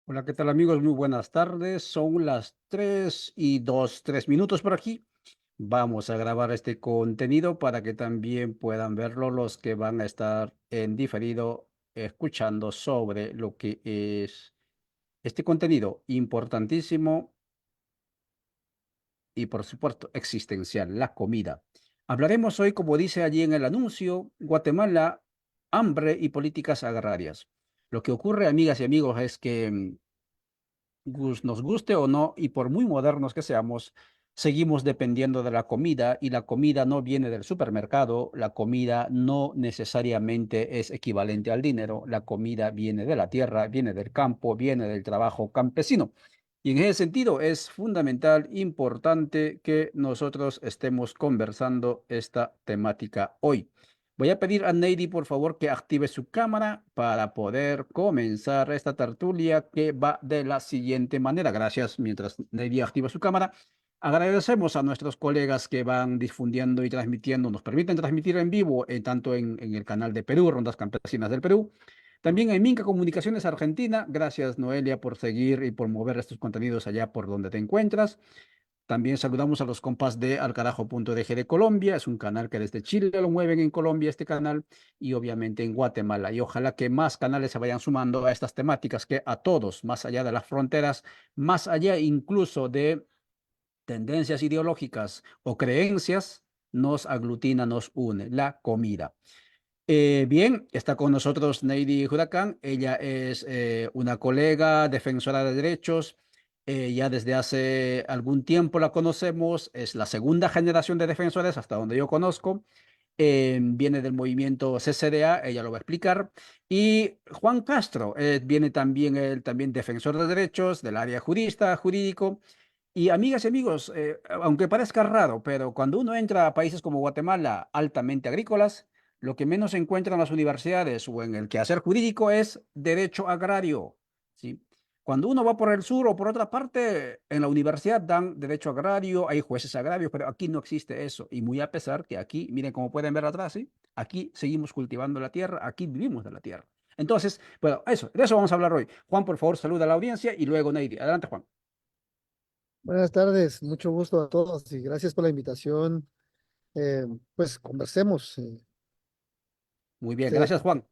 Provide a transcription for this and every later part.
Hola, ¿qué tal amigos? Muy buenas tardes. Son las 3:03 por aquí. Vamos a grabar este contenido para que también puedan verlo los que van a estar en diferido escuchando sobre lo que es este contenido importantísimo y por supuesto existencial, la comida. Hablaremos hoy, como dice allí en el anuncio, Guatemala, hambre y políticas agrarias. Lo que ocurre, amigas y amigos, es que nos guste o no, y por muy modernos que seamos, seguimos dependiendo de la comida y la comida no viene del supermercado, la comida no necesariamente es equivalente al dinero, la comida viene de la tierra, viene del campo, viene del trabajo campesino. Y en ese sentido es fundamental, importante que nosotros estemos conversando esta temática hoy. Voy a pedir a Neidy, por favor, que active su cámara para poder comenzar esta tertulia que va de la siguiente manera. Gracias. Mientras Neidy activa su cámara, agradecemos a nuestros colegas que van difundiendo y transmitiendo, nos permiten transmitir en vivo, tanto en el canal de Perú, Rondas Campesinas del Perú, también en Minca Comunicaciones Argentina. Gracias, Noelia, por seguir y por mover estos contenidos allá por donde te encuentras. También saludamos a los compas de alcarajo.dg de Colombia, es un canal que desde Chile lo mueven en Colombia este canal y obviamente en Guatemala. Y ojalá que más canales se vayan sumando a estas temáticas que a todos, más allá de las fronteras, más allá incluso de tendencias ideológicas o creencias, nos aglutina, nos une, la comida. Bien, está con nosotros Neidy Huracán. Ella es una colega, defensora de derechos. Ya desde hace algún tiempo la conocemos. Es la segunda generación de defensores, hasta donde yo conozco. Viene del movimiento CCDA, ella lo va a explicar. Y Juan Castro viene también, él también defensor de derechos, del área jurista, jurídico. Y amigas y amigos, aunque parezca raro, pero cuando uno entra a países como Guatemala, altamente agrícolas, lo que menos se encuentra en las universidades o en el quehacer jurídico es derecho agrario, ¿sí? Cuando uno va por el sur o por otra parte, en la universidad dan derecho agrario, hay jueces agrarios, pero aquí no existe eso. Y muy a pesar que aquí, miren como pueden ver atrás, ¿sí? Aquí seguimos cultivando la tierra, aquí vivimos de la tierra. Entonces, bueno, eso, de eso vamos a hablar hoy. Juan, por favor, saluda a la audiencia y luego Neidy. Adelante, Juan. Buenas tardes, mucho gusto a todos y gracias por la invitación. Pues conversemos. Muy bien, Te- gracias, Juan.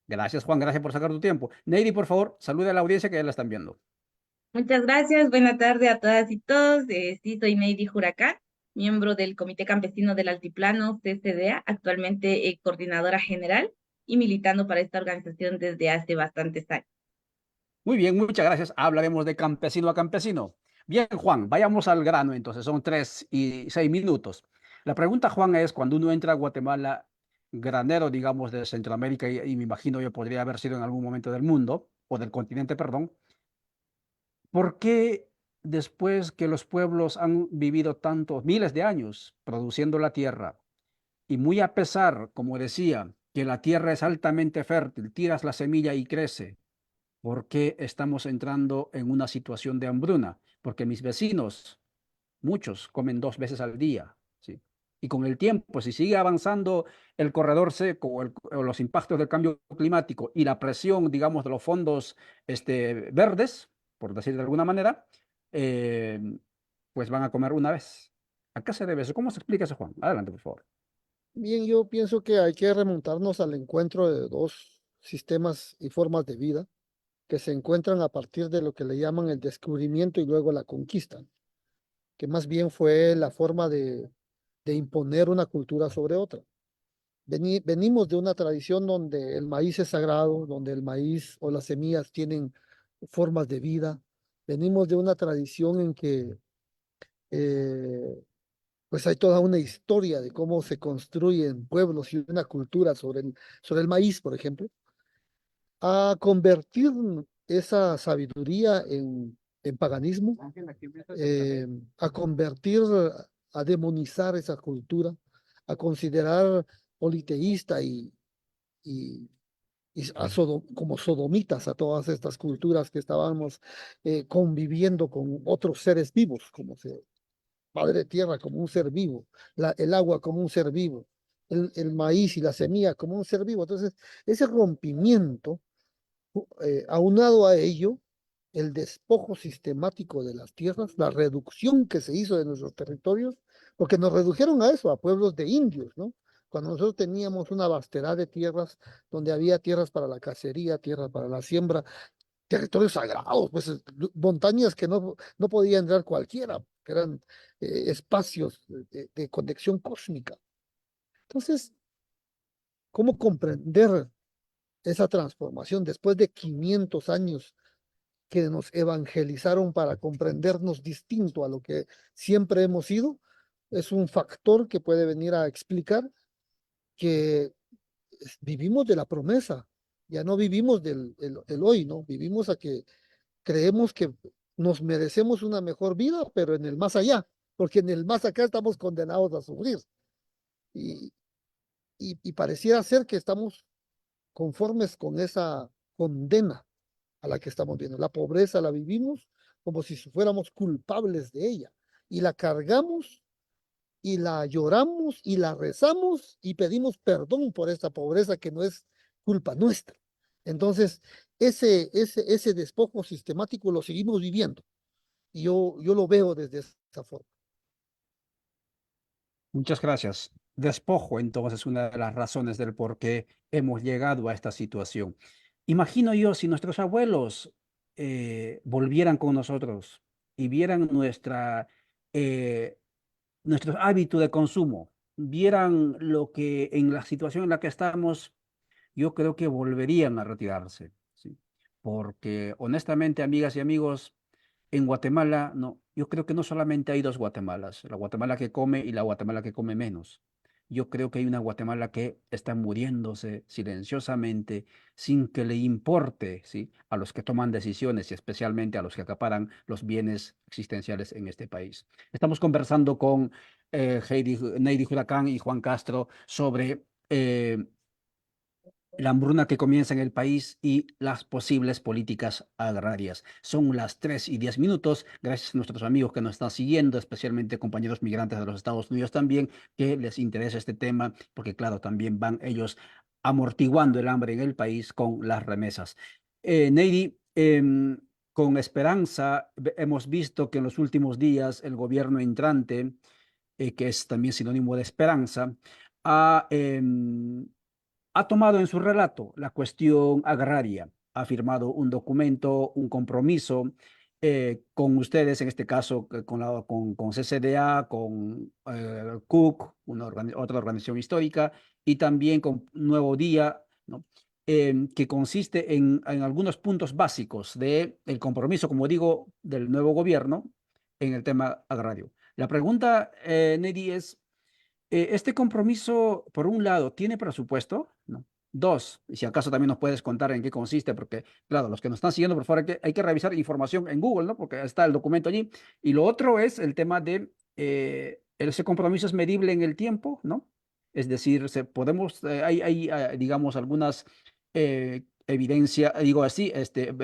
Gracias, Juan. Gracias por sacar tu tiempo. Neidy, por favor, salude a la audiencia que ya la están viendo. Muchas gracias, buena tarde a todas y todos. Sí, soy Neidy Juracá, miembro del Comité Campesino del Altiplano, CCDA, actualmente coordinadora general y militando para esta organización desde hace bastantes años. Muy bien, muchas gracias. Hablaremos de campesino a campesino. Bien, Juan, vayamos al grano entonces. Son 3:06. La pregunta, Juan, es cuando uno entra a Guatemala, granero, digamos, de Centroamérica, y me imagino yo podría haber sido en algún momento del mundo, o del continente, perdón, ¿por qué después que los pueblos han vivido tantos miles de años produciendo la tierra, y muy a pesar, como decía, que la tierra es altamente fértil, tiras la semilla y crece? ¿Por qué estamos entrando en una situación de hambruna? Porque mis vecinos, muchos, comen 2 veces al día, ¿sí? Y con el tiempo, si sigue avanzando el corredor seco o los impactos del cambio climático y la presión, digamos, de los fondos verdes, por decir de alguna manera, eh, pues van a comer una vez. ¿A qué se debe eso? ¿Cómo se explica eso, Juan? Adelante, por favor. Bien, yo pienso que hay que remontarnos al encuentro de dos sistemas y formas de vida que se encuentran a partir de lo que le llaman el descubrimiento y luego la conquista, que más bien fue la forma de imponer una cultura sobre otra. Venimos de una tradición donde el maíz es sagrado, donde el maíz o las semillas tienen formas de vida. Venimos de una tradición en que eh, pues hay toda una historia de cómo se construyen pueblos y una cultura sobre el maíz, por ejemplo, a convertir esa sabiduría en paganismo, eh, a convertir, a demonizar esa cultura, a considerar politeísta y, como sodomitas a todas estas culturas que estábamos conviviendo con otros seres vivos, como Madre Tierra como un ser vivo, el agua como un ser vivo, el maíz y la semilla como un ser vivo. Entonces, ese rompimiento Aunado a ello, el despojo sistemático de las tierras, la reducción que se hizo de nuestros territorios, porque nos redujeron a eso, a pueblos de indios, ¿no? Cuando nosotros teníamos una vastedad de tierras, donde había tierras para la cacería, tierras para la siembra, territorios sagrados, pues montañas que no podía entrar cualquiera, que eran espacios de conexión cósmica. Entonces, ¿cómo comprender esa transformación después de 500 años que nos evangelizaron para comprendernos distinto a lo que siempre hemos sido? Es un factor que puede venir a explicar que vivimos de la promesa, ya no vivimos el hoy, ¿no? Vivimos a que creemos que nos merecemos una mejor vida, pero en el más allá, porque en el más acá estamos condenados a sufrir. Y, y pareciera ser que estamos conformes con esa condena a la que estamos viendo. La pobreza la vivimos como si fuéramos culpables de ella y la cargamos y la lloramos y la rezamos y pedimos perdón por esta pobreza que no es culpa nuestra. Entonces, ese despojo sistemático lo seguimos viviendo y yo lo veo desde esa forma. Muchas gracias. Despojo, entonces, una de las razones del por qué hemos llegado a esta situación. Imagino yo si nuestros abuelos volvieran con nosotros y vieran eh, nuestro hábito de consumo, vieran lo que en la situación en la que estamos, yo creo que volverían a retirarse, ¿sí? Porque honestamente, amigas y amigos, en Guatemala, no, yo creo que no solamente hay dos Guatemalas, la Guatemala que come y la Guatemala que come menos. Yo creo que hay una Guatemala que está muriéndose silenciosamente sin que le importe, ¿sí? A los que toman decisiones y especialmente a los que acaparan los bienes existenciales en este país. Estamos conversando con Neidy Huracán y Juan Castro sobre la hambruna que comienza en el país y las posibles políticas agrarias. Son las 3:10. Gracias a nuestros amigos que nos están siguiendo, especialmente compañeros migrantes de los Estados Unidos también, que les interesa este tema, porque claro, también van ellos amortiguando el hambre en el país con las remesas. Neidy, con esperanza, hemos visto que en los últimos días el gobierno entrante, que es también sinónimo de esperanza, ha ha tomado en su relato la cuestión agraria, ha firmado un documento, un compromiso con ustedes, en este caso con CCDA, con Cook, otra organización histórica, y también con Nuevo Día, ¿no? Que consiste en algunos puntos básicos del compromiso, como digo, del nuevo gobierno en el tema agrario. La pregunta, Neri, es, ¿este compromiso, por un lado, tiene presupuesto? No. Dos, y si acaso también nos puedes contar en qué consiste, porque, claro, los que nos están siguiendo, por favor, hay que revisar información en Google, ¿no? Porque está el documento allí. Y lo otro es el tema de, ese compromiso es medible en el tiempo, ¿no? Es decir, digamos, algunas evidencia, digo así,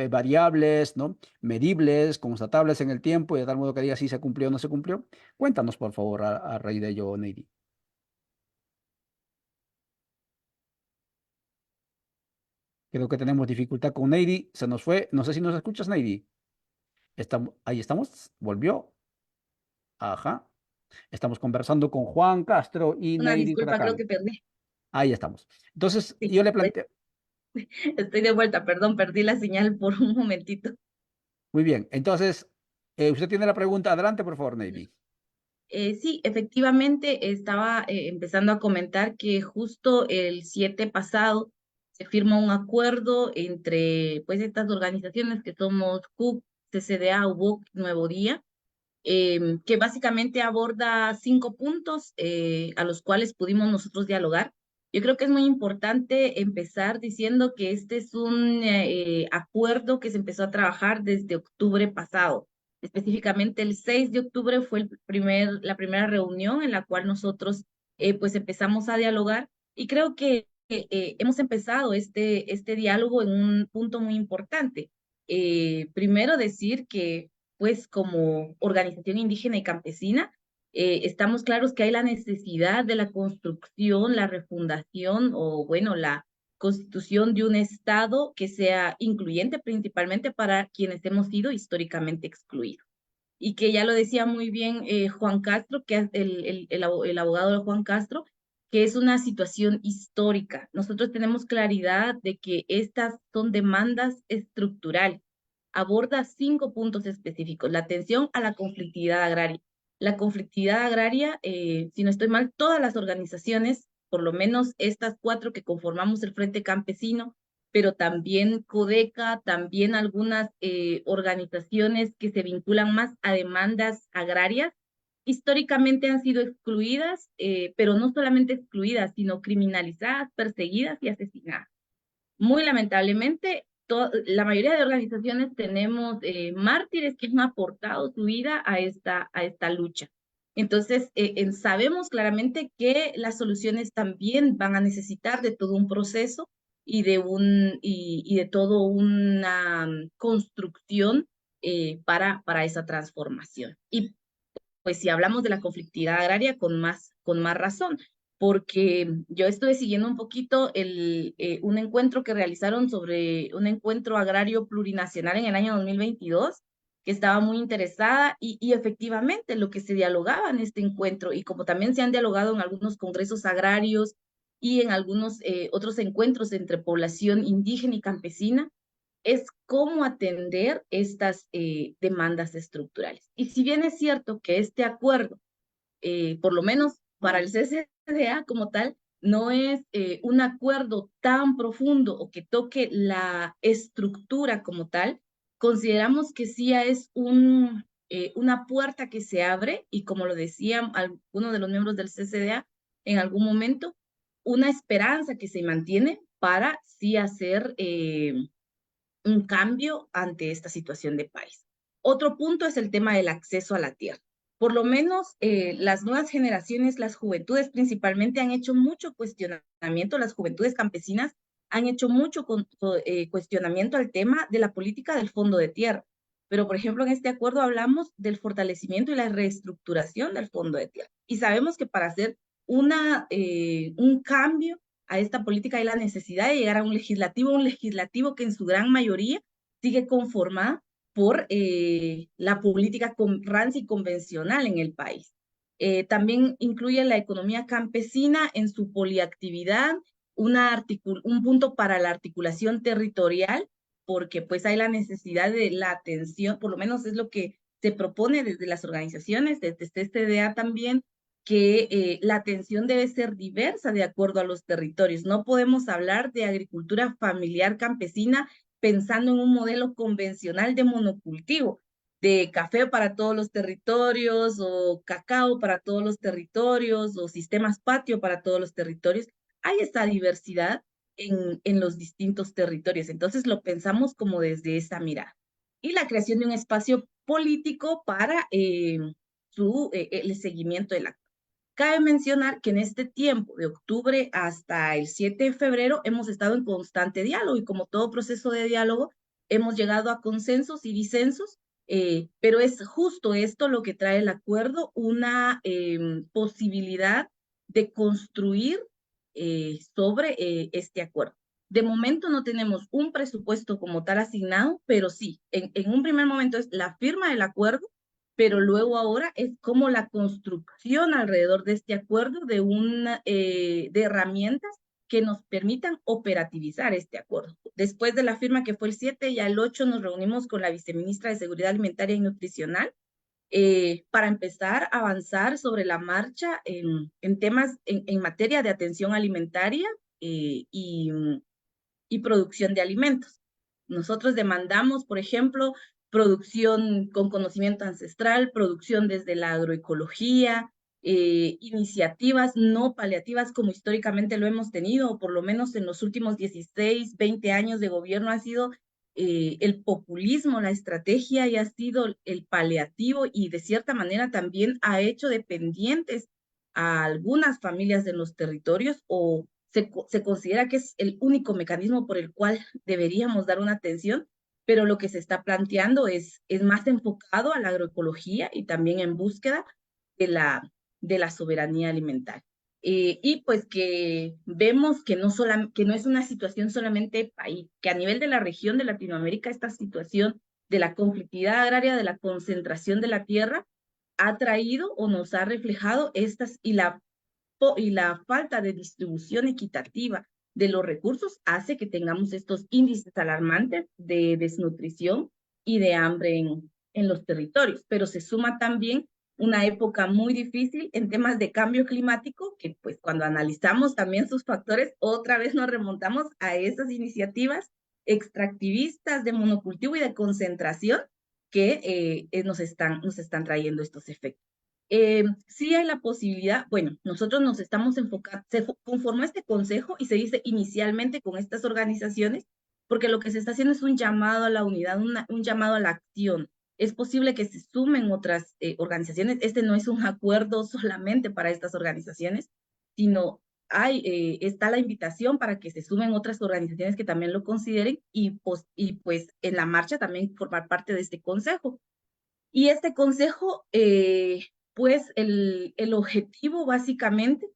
variables, ¿no? Medibles, constatables en el tiempo, y de tal modo que diga si se cumplió o no se cumplió. Cuéntanos, por favor, a raíz de ello, Neidi. Creo que tenemos dificultad con Neidy. Se nos fue. No sé si nos escuchas, Neidy. Ahí estamos. Volvió. Ajá. Estamos conversando con Juan Castro y Una Neidy disculpa, creo Huracán. que perdí. Ahí estamos. Entonces, Sí, yo le planteo. estoy de vuelta, perdón, perdí la señal por un momentito. Muy bien. Entonces, usted tiene la pregunta. Adelante, por favor, Neidy. Sí, efectivamente, estaba empezando a comentar que justo el 7 pasado se firmó un acuerdo entre pues estas organizaciones que somos CUP, CCDA, UBOC, Nuevo Día, que básicamente aborda 5 puntos a los cuales pudimos nosotros dialogar. Yo creo que es muy importante empezar diciendo que este es un acuerdo que se empezó a trabajar desde octubre pasado. Específicamente el 6 de octubre fue la primera reunión en la cual nosotros pues empezamos a dialogar y creo que hemos empezado este diálogo en un punto muy importante. Primero decir que pues como organización indígena y campesina, estamos claros que hay la necesidad de la construcción, la refundación o bueno, constitución de un Estado que sea incluyente principalmente para quienes hemos sido históricamente excluidos. Y que ya lo decía muy bien Juan Castro, que es el abogado de Juan Castro, que es una situación histórica. Nosotros tenemos claridad de que estas son demandas estructurales. Aborda 5 puntos específicos. La atención a la conflictividad agraria. La conflictividad agraria, si no estoy mal, todas las organizaciones, por lo menos estas 4 que conformamos el Frente Campesino, pero también Codeca, también algunas organizaciones que se vinculan más a demandas agrarias, históricamente han sido excluidas, pero no solamente excluidas, sino criminalizadas, perseguidas y asesinadas. Muy lamentablemente, la mayoría de organizaciones tenemos mártires que han aportado su vida a esta lucha. Entonces, sabemos claramente que las soluciones también van a necesitar de todo un proceso y de todo una construcción para esa transformación. Y pues si hablamos de la conflictividad agraria, con más razón, porque yo estuve siguiendo un poquito un encuentro que realizaron sobre un encuentro agrario plurinacional en el año 2022, que estaba muy interesada y efectivamente lo que se dialogaba en este encuentro, y como también se han dialogado en algunos congresos agrarios y en algunos otros encuentros entre población indígena y campesina, es cómo atender estas demandas estructurales. Y si bien es cierto que este acuerdo, por lo menos para el CCDA como tal, no es un acuerdo tan profundo o que toque la estructura como tal, consideramos que sí es una puerta que se abre y, como lo decía alguno de los miembros del CCDA en algún momento, una esperanza que se mantiene para sí hacer un cambio ante esta situación de país. Otro punto es el tema del acceso a la tierra. Por lo menos las nuevas generaciones, las juventudes principalmente, han hecho mucho cuestionamiento, las juventudes campesinas han hecho mucho cuestionamiento al tema de la política del fondo de tierra. Pero, por ejemplo, en este acuerdo hablamos del fortalecimiento y la reestructuración del fondo de tierra. Y sabemos que para hacer un cambio a esta política hay la necesidad de llegar a un legislativo que en su gran mayoría sigue conformada por la política ranci convencional en el país. También incluye la economía campesina en su poliactividad, un punto para la articulación territorial, porque pues hay la necesidad de la atención, por lo menos es lo que se propone desde las organizaciones, desde CCDA también, que la atención debe ser diversa de acuerdo a los territorios. No podemos hablar de agricultura familiar campesina pensando en un modelo convencional de monocultivo, de café para todos los territorios o cacao para todos los territorios o sistemas patio para todos los territorios. Hay esta diversidad en los distintos territorios. Entonces lo pensamos como desde esa mirada. Y la creación de un espacio político para el seguimiento de la. Cabe mencionar que en este tiempo, de octubre hasta el 7 de febrero, hemos estado en constante diálogo y, como todo proceso de diálogo, hemos llegado a consensos y disensos, pero es justo esto lo que trae el acuerdo, una posibilidad de construir sobre este acuerdo. De momento no tenemos un presupuesto como tal asignado, pero sí, en un primer momento es la firma del acuerdo, pero luego ahora es como la construcción alrededor de este acuerdo de herramientas que nos permitan operativizar este acuerdo. Después de la firma, que fue el 7, y el 8 nos reunimos con la viceministra de Seguridad Alimentaria y Nutricional para empezar a avanzar sobre la marcha en temas en materia de atención alimentaria y producción de alimentos. Nosotros demandamos, por ejemplo, producción con conocimiento ancestral, producción desde la agroecología, iniciativas no paliativas como históricamente lo hemos tenido, o por lo menos en los últimos 16, 20 años de gobierno ha sido el populismo, la estrategia, y ha sido el paliativo, y de cierta manera también ha hecho dependientes a algunas familias de los territorios, o se considera que es el único mecanismo por el cual deberíamos dar una atención, pero lo que se está planteando es más enfocado a la agroecología y también en búsqueda de la soberanía alimentaria. y pues que vemos que que no es una situación solamente país, que a nivel de la región de Latinoamérica esta situación de la conflictividad agraria, de la concentración de la tierra, ha traído o nos ha reflejado y la falta de distribución equitativa de los recursos hace que tengamos estos índices alarmantes de desnutrición y de hambre en los territorios. Pero se suma también una época muy difícil en temas de cambio climático, que pues cuando analizamos también sus factores, otra vez nos remontamos a esas iniciativas extractivistas de monocultivo y de concentración que nos están trayendo estos efectos. Sí hay la posibilidad, bueno, nosotros nos estamos enfocando, se conformó este consejo y se dice inicialmente con estas organizaciones, porque lo que se está haciendo es un llamado a la unidad, un llamado a la acción. Es posible que se sumen otras organizaciones. Este no es un acuerdo solamente para estas organizaciones, sino está la invitación para que se sumen otras organizaciones que también lo consideren y pues en la marcha también formar parte de este consejo. Y este consejo, pues el objetivo básicamente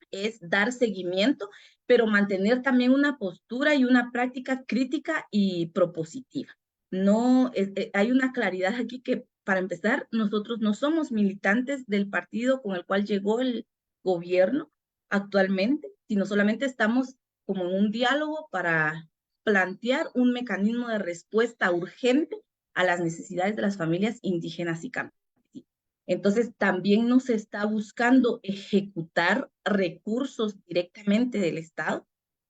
es dar seguimiento, pero mantener también una postura y una práctica crítica y propositiva. No, hay una claridad aquí que, para empezar, nosotros no somos militantes del partido con el cual llegó el gobierno actualmente, sino solamente estamos como en un diálogo para plantear un mecanismo de respuesta urgente a las necesidades de las familias indígenas y campesinas. Entonces, también no se está buscando ejecutar recursos directamente del Estado,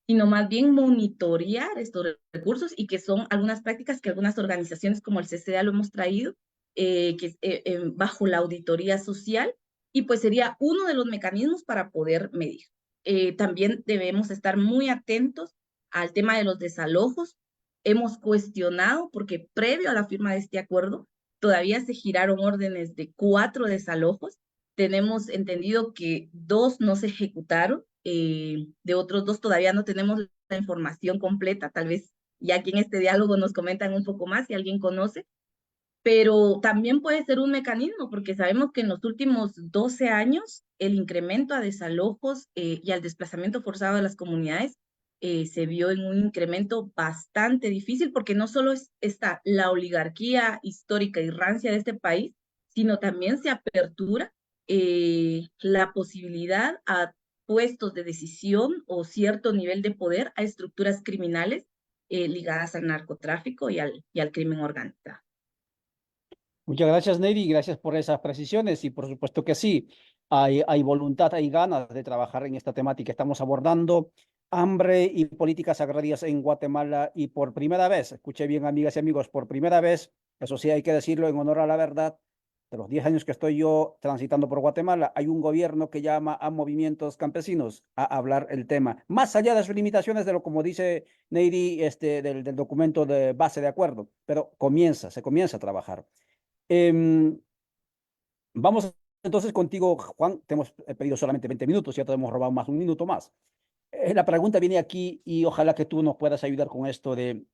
sino más bien monitorear estos recursos y que son algunas prácticas que algunas organizaciones como el CCDA lo hemos traído, bajo la auditoría social, y pues sería uno de los mecanismos para poder medir. También debemos estar muy atentos al tema de los desalojos. Hemos cuestionado, porque previo a la firma de este acuerdo, todavía se giraron órdenes de 4 desalojos. Tenemos entendido que 2 no se ejecutaron, de otros 2 todavía no tenemos la información completa, tal vez ya aquí en este diálogo nos comentan un poco más si alguien conoce, pero también puede ser un mecanismo, porque sabemos que en los últimos 12 años el incremento a desalojos y al desplazamiento forzado de las comunidades se vio en un incremento bastante difícil, porque no solo está la oligarquía histórica y rancia de este país, sino también se apertura la posibilidad a puestos de decisión o cierto nivel de poder a estructuras criminales ligadas al narcotráfico y al crimen organizado. Muchas gracias, Neri, gracias por esas precisiones y por supuesto que sí, hay voluntad, hay ganas de trabajar en esta temática. Estamos abordando hambre y políticas agrarias en Guatemala y por primera vez, escuché bien, amigas y amigos, por primera vez, eso sí hay que decirlo en honor a la verdad, de los 10 años que estoy yo transitando por Guatemala, hay un gobierno que llama a movimientos campesinos a hablar el tema, más allá de sus limitaciones de lo como dice Neri, del documento de base de acuerdo, pero se comienza a trabajar. Em, Vamos entonces contigo, Juan. Te hemos pedido solamente 20 minutos, ya te hemos robado más un minuto más. La pregunta viene aquí y ojalá que tú nos puedas ayudar con esto de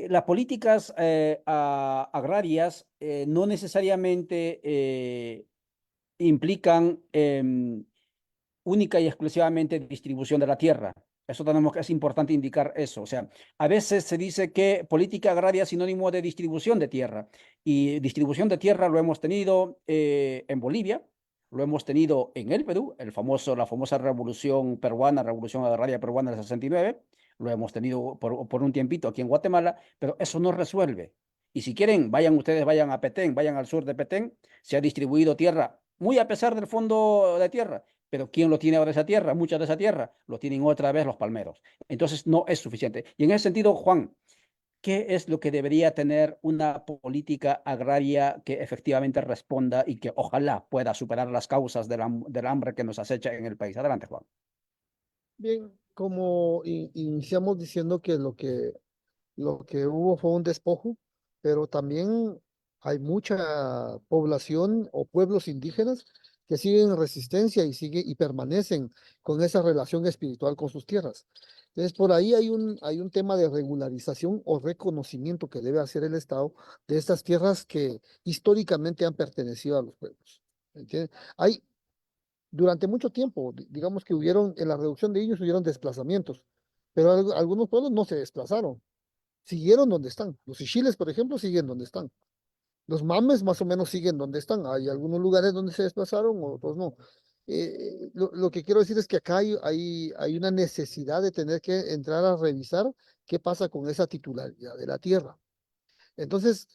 las políticas agrarias no necesariamente implican única y exclusivamente distribución de la tierra. Es importante indicar eso. O sea, a veces se dice que política agraria es sinónimo de distribución de tierra. Y distribución de tierra lo hemos tenido en Bolivia, lo hemos tenido en el Perú, la famosa revolución peruana, revolución agraria peruana del 69. Lo hemos tenido por un tiempito aquí en Guatemala, pero eso no resuelve. Y si quieren, vayan a Petén, vayan al sur de Petén, se ha distribuido tierra, muy a pesar del fondo de tierra, pero ¿quién lo tiene ahora esa tierra? Mucha de esa tierra lo tienen otra vez los palmeros. Entonces no es suficiente. Y en ese sentido, Juan, ¿qué es lo que debería tener una política agraria que efectivamente responda y que ojalá pueda superar las causas del hambre que nos acecha en el país? Adelante, Juan. Bien, como iniciamos diciendo que lo que hubo fue un despojo, pero también hay mucha población o pueblos indígenas que siguen en resistencia y permanecen con esa relación espiritual con sus tierras. Entonces, por ahí hay un tema de regularización o reconocimiento que debe hacer el Estado de estas tierras que históricamente han pertenecido a los pueblos. ¿Entiendes? Hay durante mucho tiempo, digamos que hubieron, en la reducción de ellos hubieron desplazamientos, pero algunos pueblos no se desplazaron, siguieron donde están. Los Ichiles, por ejemplo, siguen donde están. Los Mames más o menos siguen donde están. Hay algunos lugares donde se desplazaron, otros no. Lo que quiero decir es que acá hay una necesidad de tener que entrar a revisar qué pasa con esa titularidad de la tierra. Entonces,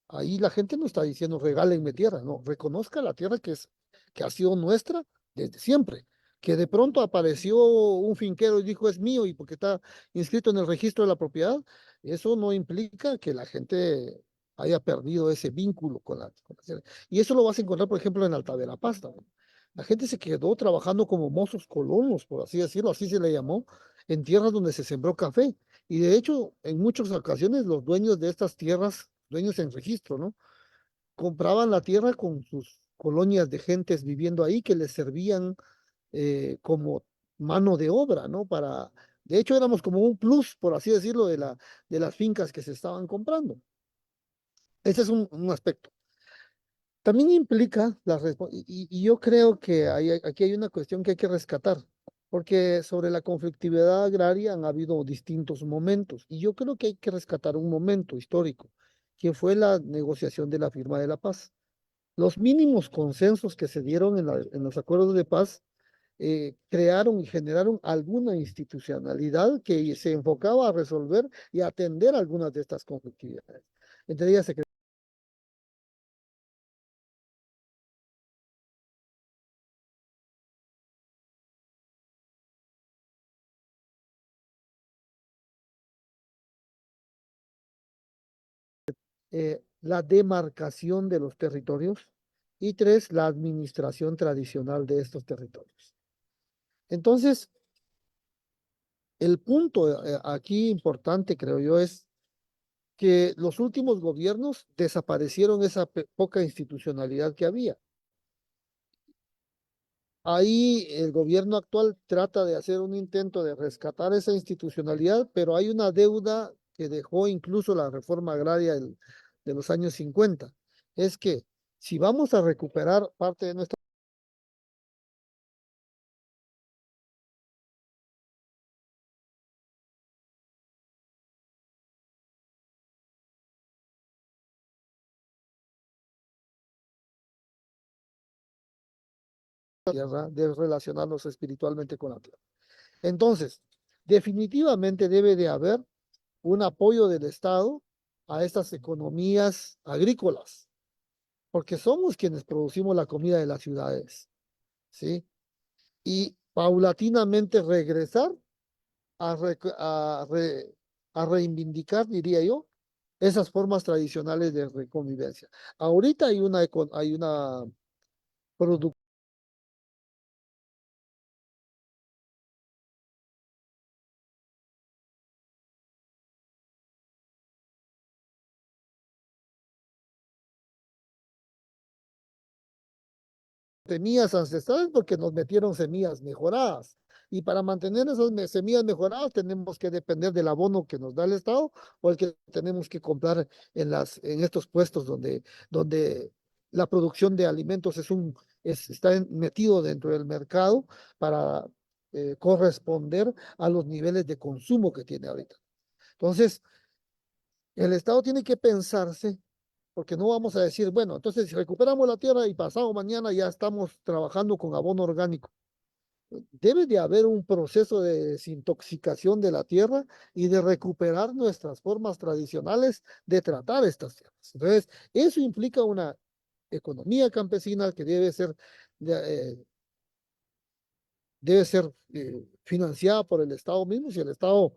ahí la gente no está diciendo regálenme tierra, no, reconozca la tierra que ha sido nuestra desde siempre. Que de pronto apareció un finquero y dijo es mío y porque está inscrito en el registro de la propiedad, eso no implica que la gente haya perdido ese vínculo con la tierra. Y eso lo vas a encontrar, por ejemplo, en Alta Verapaz, ¿no? La gente se quedó trabajando como mozos colonos, por así decirlo, así se le llamó, en tierras donde se sembró café. Y de hecho, en muchas ocasiones, los dueños de estas tierras, dueños en registro, ¿no? Compraban la tierra con sus colonias de gentes viviendo ahí que les servían como mano de obra, ¿no? De hecho, éramos como un plus, por así decirlo, de las fincas que se estaban comprando. Ese es un aspecto. También implica y yo creo que aquí hay una cuestión que hay que rescatar, porque sobre la conflictividad agraria han habido distintos momentos, y yo creo que hay que rescatar un momento histórico, que fue la negociación de la firma de la paz. Los mínimos consensos que se dieron en los acuerdos de paz crearon y generaron alguna institucionalidad que se enfocaba a resolver y a atender algunas de estas conflictividades. Entre ellas se la demarcación de los territorios y tres, la administración tradicional de estos territorios. Entonces, el punto aquí importante, creo yo, es que los últimos gobiernos desaparecieron esa poca institucionalidad que había. Ahí el gobierno actual trata de hacer un intento de rescatar esa institucionalidad, pero hay una deuda que dejó incluso la reforma agraria de los años 50. Es que si vamos a recuperar parte de nuestra tierra, debe relacionarnos espiritualmente con la tierra. Entonces, definitivamente debe de haber un apoyo del Estado a estas economías agrícolas, porque somos quienes producimos la comida de las ciudades, ¿sí? Y paulatinamente regresar a, a reivindicar, diría yo, esas formas tradicionales de convivencia. Ahorita hay una producción de semillas ancestrales porque nos metieron semillas mejoradas. Y para mantener esas semillas mejoradas tenemos que depender del abono que nos da el Estado o el que tenemos que comprar en estos puestos donde la producción de alimentos está metido dentro del mercado para corresponder a los niveles de consumo que tiene ahorita. Entonces, el Estado tiene que pensarse, porque no vamos a decir, bueno, entonces si recuperamos la tierra y pasado mañana ya estamos trabajando con abono orgánico. Debe de haber un proceso de desintoxicación de la tierra y de recuperar nuestras formas tradicionales de tratar estas tierras. Entonces, eso implica una economía campesina que eh, debe ser financiada por el Estado mismo. Si el Estado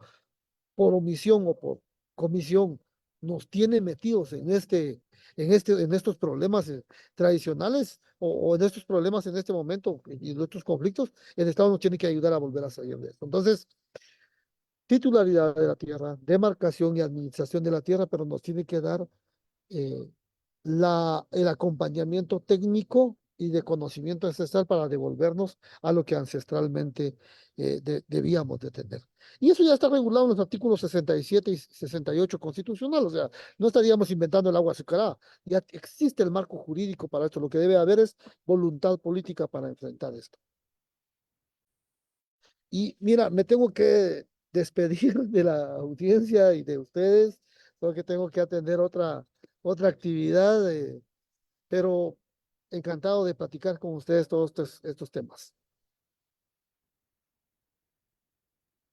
por omisión o por comisión nos tiene metidos en estos problemas tradicionales o en estos problemas en este momento y en estos conflictos, el Estado nos tiene que ayudar a volver a salir de esto. Entonces, titularidad de la tierra, demarcación y administración de la tierra, pero nos tiene que dar eh, el acompañamiento técnico y de conocimiento ancestral para devolvernos a lo que ancestralmente debíamos de tener. Y eso ya está regulado en los artículos 67 y 68 constitucional, o sea, no estaríamos inventando el agua azucarada, ya existe el marco jurídico para esto, lo que debe haber es voluntad política para enfrentar esto. Y mira, me tengo que despedir de la audiencia y de ustedes, porque tengo que atender otra actividad, pero encantado de platicar con ustedes todos estos temas.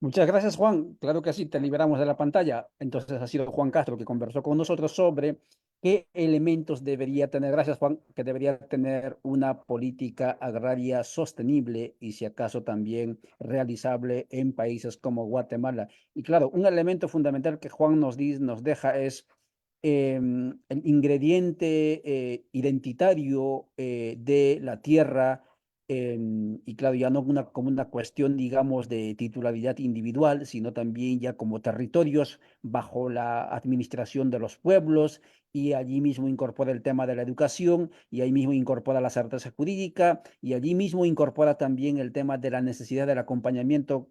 Muchas gracias, Juan. Claro que sí, te liberamos de la pantalla. Entonces ha sido Juan Castro que conversó con nosotros sobre qué elementos debería tener, gracias Juan, que debería tener una política agraria sostenible y si acaso también realizable en países como Guatemala. Y claro, un elemento fundamental que Juan nos deja es el ingrediente identitario de la tierra y claro, ya no como una cuestión, digamos, de titularidad individual, sino también ya como territorios bajo la administración de los pueblos y allí mismo incorpora el tema de la educación y ahí mismo incorpora la certeza jurídica y allí mismo incorpora también el tema de la necesidad del acompañamiento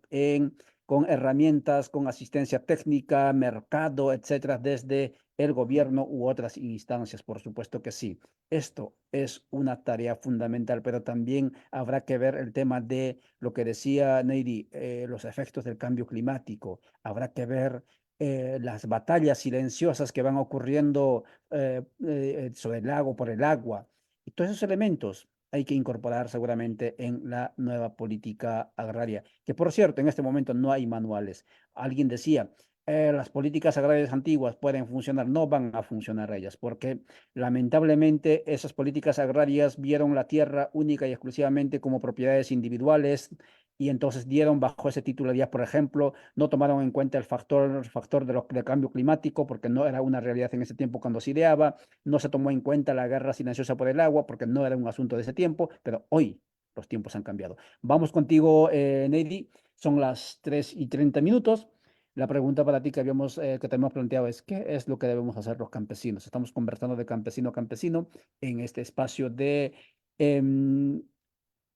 con herramientas, con asistencia técnica, mercado, etcétera, desde el gobierno u otras instancias, por supuesto que sí. Esto es una tarea fundamental, pero también habrá que ver el tema de lo que decía Neidi, los efectos del cambio climático. Habrá que ver las batallas silenciosas que van ocurriendo sobre el lago, por el agua. Y todos esos elementos hay que incorporar seguramente en la nueva política agraria, que por cierto, en este momento no hay manuales. Alguien decía, las políticas agrarias antiguas pueden funcionar, no van a funcionar ellas, porque lamentablemente esas políticas agrarias vieron la tierra única y exclusivamente como propiedades individuales y entonces dieron bajo ese titularidad, por ejemplo, no tomaron en cuenta el factor del cambio climático porque no era una realidad en ese tiempo cuando se ideaba, no se tomó en cuenta la guerra silenciosa por el agua porque no era un asunto de ese tiempo, pero hoy los tiempos han cambiado. Vamos contigo, Neidi, son las 3:30. La pregunta para ti que te hemos planteado es, ¿qué es lo que debemos hacer los campesinos? Estamos conversando de campesino a campesino en este espacio de em,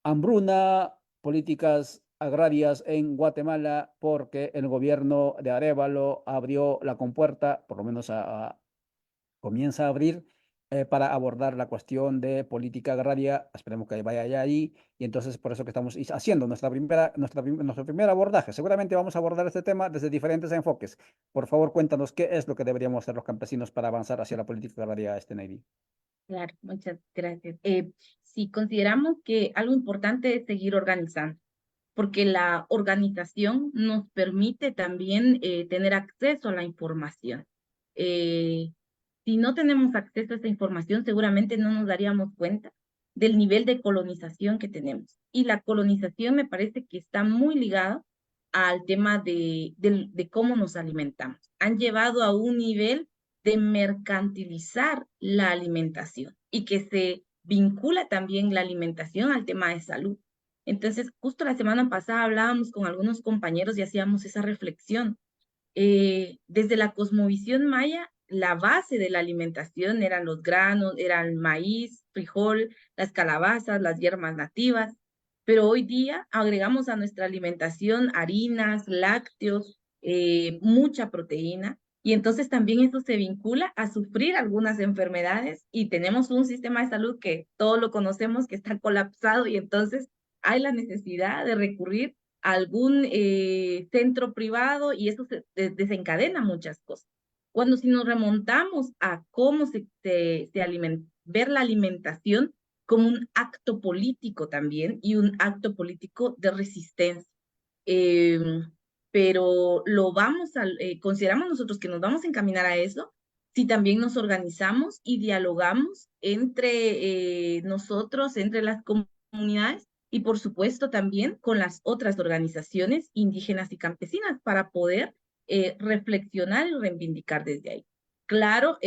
hambruna, políticas agrarias en Guatemala, porque el gobierno de Arévalo abrió la compuerta, por lo menos comienza a abrir para abordar la cuestión de política agraria. Esperemos que vaya ya ahí. Y entonces por eso que estamos haciendo nuestro primer abordaje. Seguramente vamos a abordar este tema desde diferentes enfoques. Por favor, cuéntanos qué es lo que deberíamos hacer los campesinos para avanzar hacia la política agraria, Navy. Claro, muchas gracias. Sí, consideramos que algo importante es seguir organizando, porque la organización nos permite también tener acceso a la información. Eh, si no tenemos acceso a esa información, seguramente no nos daríamos cuenta del nivel de colonización que tenemos. Y la colonización me parece que está muy ligada al tema de cómo nos alimentamos. Han llevado a un nivel de mercantilizar la alimentación y que se vincula también la alimentación al tema de salud. Entonces, justo la semana pasada hablábamos con algunos compañeros y hacíamos esa reflexión. Desde la cosmovisión maya, la base de la alimentación eran los granos, era el maíz, frijol, las calabazas, las hierbas nativas, pero hoy día agregamos a nuestra alimentación harinas, lácteos, mucha proteína, y entonces también eso se vincula a sufrir algunas enfermedades y tenemos un sistema de salud que todos lo conocemos, que está colapsado y entonces hay la necesidad de recurrir a algún centro privado y eso desencadena muchas cosas. Cuando si nos remontamos a cómo ver la alimentación como un acto político también y un acto político de resistencia. Eh, pero consideramos nosotros que nos vamos a encaminar a eso si también nos organizamos y dialogamos entre nosotros, entre las comunidades y por supuesto también con las otras organizaciones indígenas y campesinas para poder reflexionar y reivindicar desde ahí. Claro,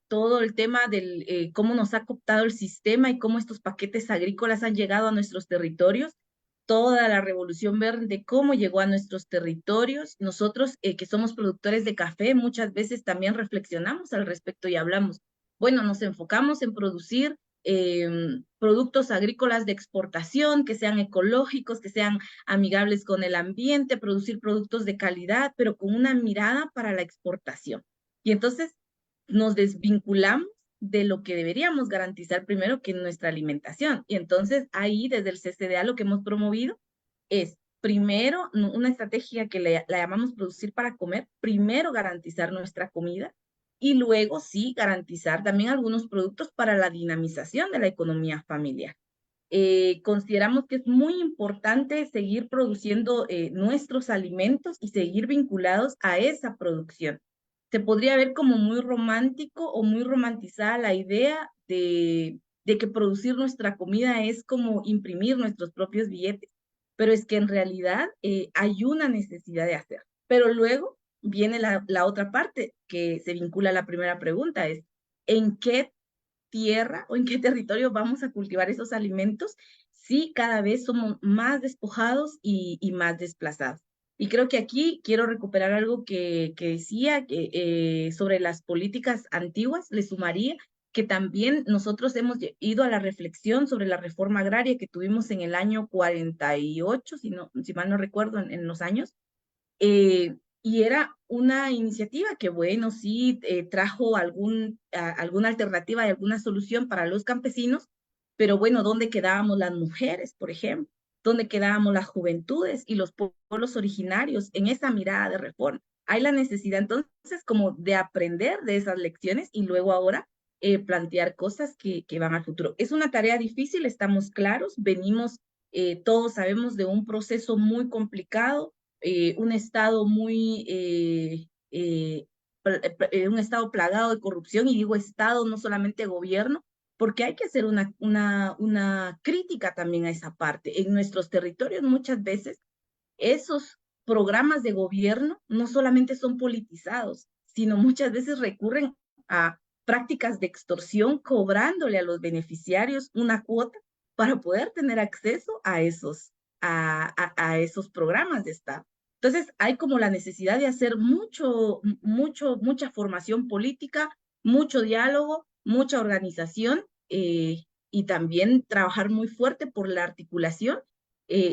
todo el tema del cómo nos ha cooptado el sistema y cómo estos paquetes agrícolas han llegado a nuestros territorios, toda la revolución verde, cómo llegó a nuestros territorios. Nosotros que somos productores de café, muchas veces también reflexionamos al respecto y hablamos. Bueno, nos enfocamos en producir productos agrícolas de exportación, que sean ecológicos, que sean amigables con el ambiente, producir productos de calidad, pero con una mirada para la exportación. Y entonces nos desvinculamos de lo que deberíamos garantizar primero, que es nuestra alimentación. Y entonces ahí desde el CCDA lo que hemos promovido es primero una estrategia que la llamamos producir para comer, primero garantizar nuestra comida y luego sí garantizar también algunos productos para la dinamización de la economía familiar. Consideramos que es muy importante seguir produciendo nuestros alimentos y seguir vinculados a esa producción. Se podría ver como muy romántico o muy romantizada la idea de que producir nuestra comida es como imprimir nuestros propios billetes, pero es que en realidad hay una necesidad de hacer. Pero luego viene la otra parte que se vincula a la primera pregunta, es ¿en qué tierra o en qué territorio vamos a cultivar esos alimentos si cada vez somos más despojados y más desplazados? Y creo que aquí quiero recuperar algo que decía sobre las políticas antiguas, le sumaría que también nosotros hemos ido a la reflexión sobre la reforma agraria que tuvimos en el año 48, si mal no recuerdo, en los años, y era una iniciativa que, bueno, sí trajo alguna alternativa y alguna solución para los campesinos, pero bueno, ¿dónde quedábamos las mujeres, por ejemplo? ¿Dónde quedábamos las juventudes y los pueblos originarios en esa mirada de reforma? Hay la necesidad entonces como de aprender de esas lecciones y luego ahora plantear cosas que van al futuro. Es una tarea difícil, estamos claros, venimos, todos sabemos de un proceso muy complicado, un estado un estado plagado de corrupción, y digo estado, no solamente gobierno, porque hay que hacer una crítica también a esa parte. En nuestros territorios muchas veces esos programas de gobierno no solamente son politizados, sino muchas veces recurren a prácticas de extorsión, cobrándole a los beneficiarios una cuota para poder tener acceso a esos programas de Estado. Entonces, hay como la necesidad de hacer mucha formación política, mucho diálogo, mucha organización, y también trabajar muy fuerte por la articulación.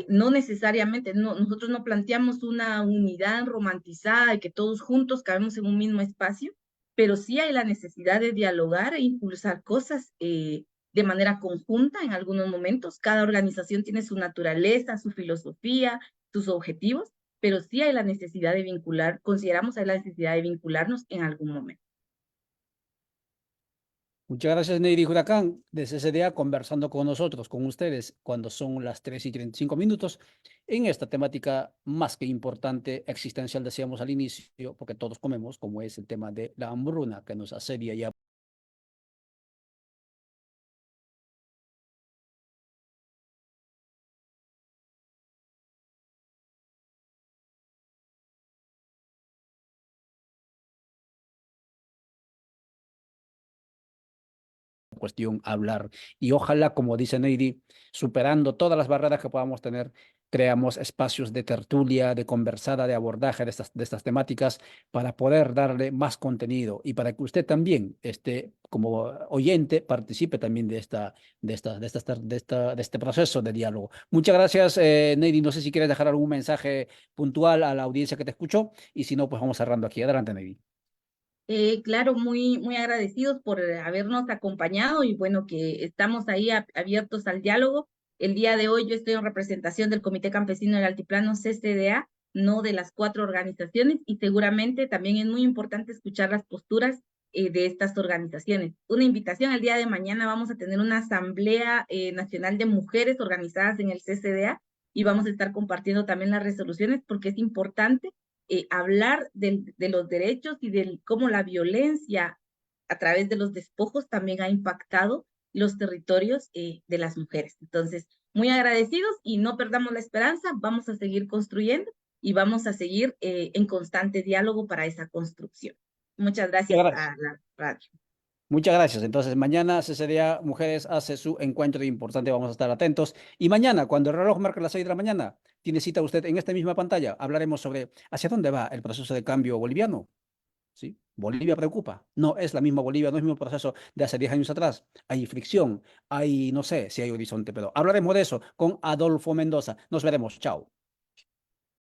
No necesariamente, nosotros no planteamos una unidad romantizada de que todos juntos cabemos en un mismo espacio, pero sí hay la necesidad de dialogar e impulsar cosas de manera conjunta en algunos momentos. Cada organización tiene su naturaleza, su filosofía, sus objetivos, pero sí hay la necesidad de vincular, consideramos hay la necesidad de vincularnos en algún momento. Muchas gracias, Neyri Huracán, de CCDA, conversando con nosotros, con ustedes, cuando son las 3:35 en esta temática más que importante, existencial, decíamos al inicio, porque todos comemos, como es el tema de la hambruna que nos asedia ya. Cuestión hablar, y ojalá, como dice Neyri, superando todas las barreras que podamos tener, creamos espacios de tertulia, de conversada, de abordaje de estas temáticas para poder darle más contenido y para que usted también, como oyente, participe también de este proceso de diálogo. Muchas gracias, Neyri. No sé si quieres dejar algún mensaje puntual a la audiencia que te escuchó, y si no, pues vamos cerrando aquí. Adelante, Neyri. Claro, muy agradecidos por habernos acompañado y bueno, que estamos ahí abiertos al diálogo. El día de hoy yo estoy en representación del Comité Campesino del Altiplano CCDA, no de las 4 organizaciones, y seguramente también es muy importante escuchar las posturas de estas organizaciones. Una invitación: el día de mañana vamos a tener una Asamblea Nacional de Mujeres organizadas en el CCDA y vamos a estar compartiendo también las resoluciones, porque es importante hablar de los derechos y de cómo la violencia a través de los despojos también ha impactado los territorios de las mujeres. Entonces, muy agradecidos y no perdamos la esperanza, vamos a seguir construyendo y vamos a seguir en constante diálogo para esa construcción. Muchas Muchas gracias gracias. a la radio. Muchas gracias. Entonces, mañana CCDA Mujeres hace su encuentro importante. Vamos a estar atentos. Y mañana, cuando el reloj marque las 6 de la mañana, tiene cita usted en esta misma pantalla. Hablaremos sobre hacia dónde va el proceso de cambio boliviano. ¿Sí? Bolivia preocupa. No es la misma Bolivia, no es el mismo proceso de hace 10 años atrás. Hay fricción, hay, no sé si hay horizonte, pero hablaremos de eso con Adolfo Mendoza. Nos veremos. Chao.